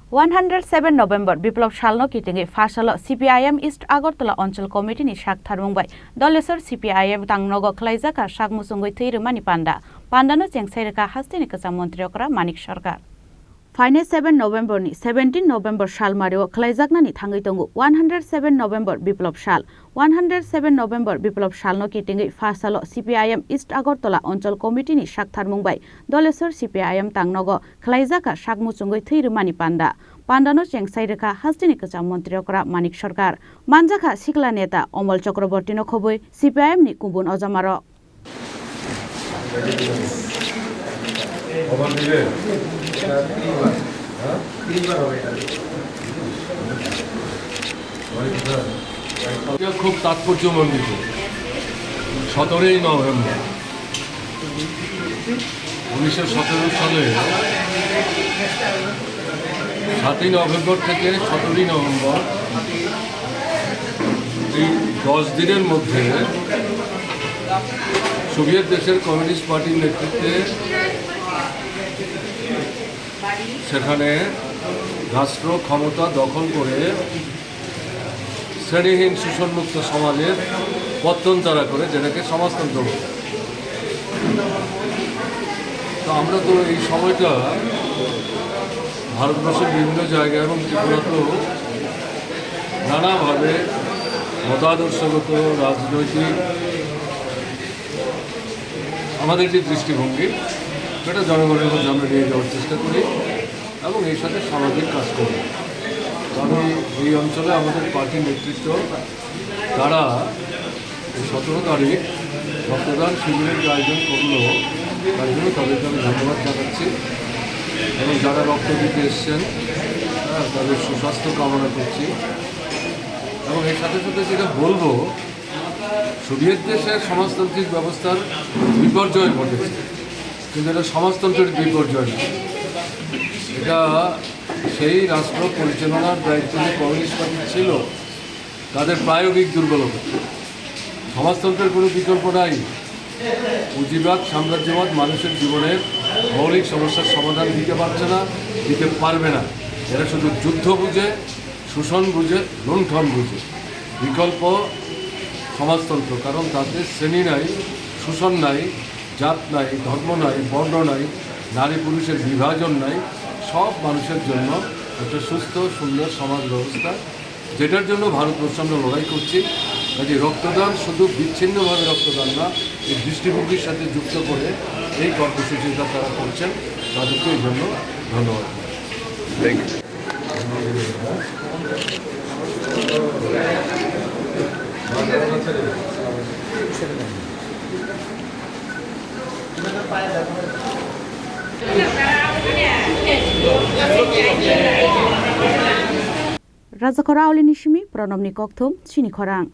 107 November Biplab Salno Kitingwi Phasalo CPIM East Agartala Onchal Committee ni Shak Tharmungbai Dolesor CPIM Tangnogo Khlaijakha Shak Mwchungwi Thei Rwmani Panda Pandano Chengsairka Hastini Kasa Mantri Okra Manik Sarkar Final 7 November ni 17 November Sal Mario Khlaijakna ni Thangai Tongu 107 November Biplab Sal 107 November Biplab Salno Kitingwi Phasalo CPIM East Agartala Onchal Committee ni Shak Tharmungbai Dolesor CPIM Tangnogo Khlaijakha Shak Mwchungwi Thei Rwmani Panda Pandano Chengsairka Hastini Kasa Mantri Okra Manik Sarkar Manjakha Sikla Neta Omol Chakraborty no khoboi CPIM ni Kumbun Ojamaro খুব তাৎপর্যমণ্ডিত 17 November 1917 সালে 7 November থেকে 17 November এই 10 দিনের মধ্যে Soviet দেশের communist পার্টির নেতৃত্বে সেখানে রাষ্ট্র ক্ষমতা দখল করে শ্রেণীহীন শোষণমুক্ত সমাজের পত্তন তারা করে যেটাকে সমাজতন্ত্র বলে। তো আমরা তো এই সময়টা ভারতবর্ষের বিভিন্ন জায়গায় এবং ত্রিপুরাতেও নানাভাবে মতাদর্শগত রাজনৈতিক আমাদের যে দৃষ্টিভঙ্গি সেটা জনগণের মধ্যে আমরা নিয়ে যাওয়ার চেষ্টা করি এবং এর সাথে সামাজিক কাজ করি। আমি এই অঞ্চলে আমাদের পার্টির নেতৃত্ব তারা 17 তারিখ রক্তদান শিবিরের যে আয়োজন করলো তার জন্য তাদেরকে আমি ধন্যবাদ জানাচ্ছি এবং যারা রক্ত দিতে এসছেন তাদের সুস্বাস্থ্য কামনা করছি এবং এর সাথে সাথে যেটা বলবো সোভিয়েত দেশের সমাজতান্ত্রিক ব্যবস্থার বিপর্যয় ঘটেছে কিন্তু এটা সমাজতন্ত্রের বিপর্যয় না, এটা সেই রাষ্ট্র পরিচালনার দায়িত্ব যে কমিউনিস্ট পার্টি ছিল তাদের প্রায়োগিক দুর্বলতা। সমাজতন্ত্রের কোনো বিকল্প নাই। পুঁজিবাদ সাম্রাজ্যবাদ মানুষের জীবনের মৌলিক সমস্যার সমাধান দিতে পারছে না, দিতে পারবে না। এরা শুধু যুদ্ধ বুঝে, শোষণ বুঝে, লুণ্ঠন বুঝে। বিকল্প সমাজতন্ত্র, কারণ তাতে শ্রেণী নাই, শোষণ নাই, জাত নাই, ধর্ম নাই, বর্ণ নাই, নারী পুরুষের বিভাজন নাই, সব মানুষের জন্য একটা সুস্থ সুন্দর সমাজ ব্যবস্থা, যেটার জন্য ভারতবর্ষ আমরা লড়াই করছি। কাজে রক্তদান শুধু বিচ্ছিন্নভাবে রক্তদান না, এই দৃষ্টিভঙ্গির সাথে যুক্ত করে এই কর্মসূচিটা তারা করছেন, তাদেরকে এই জন্য ধন্যবাদ। Raja Khorang Nishimi Pranamni Kokthum Chini Khorang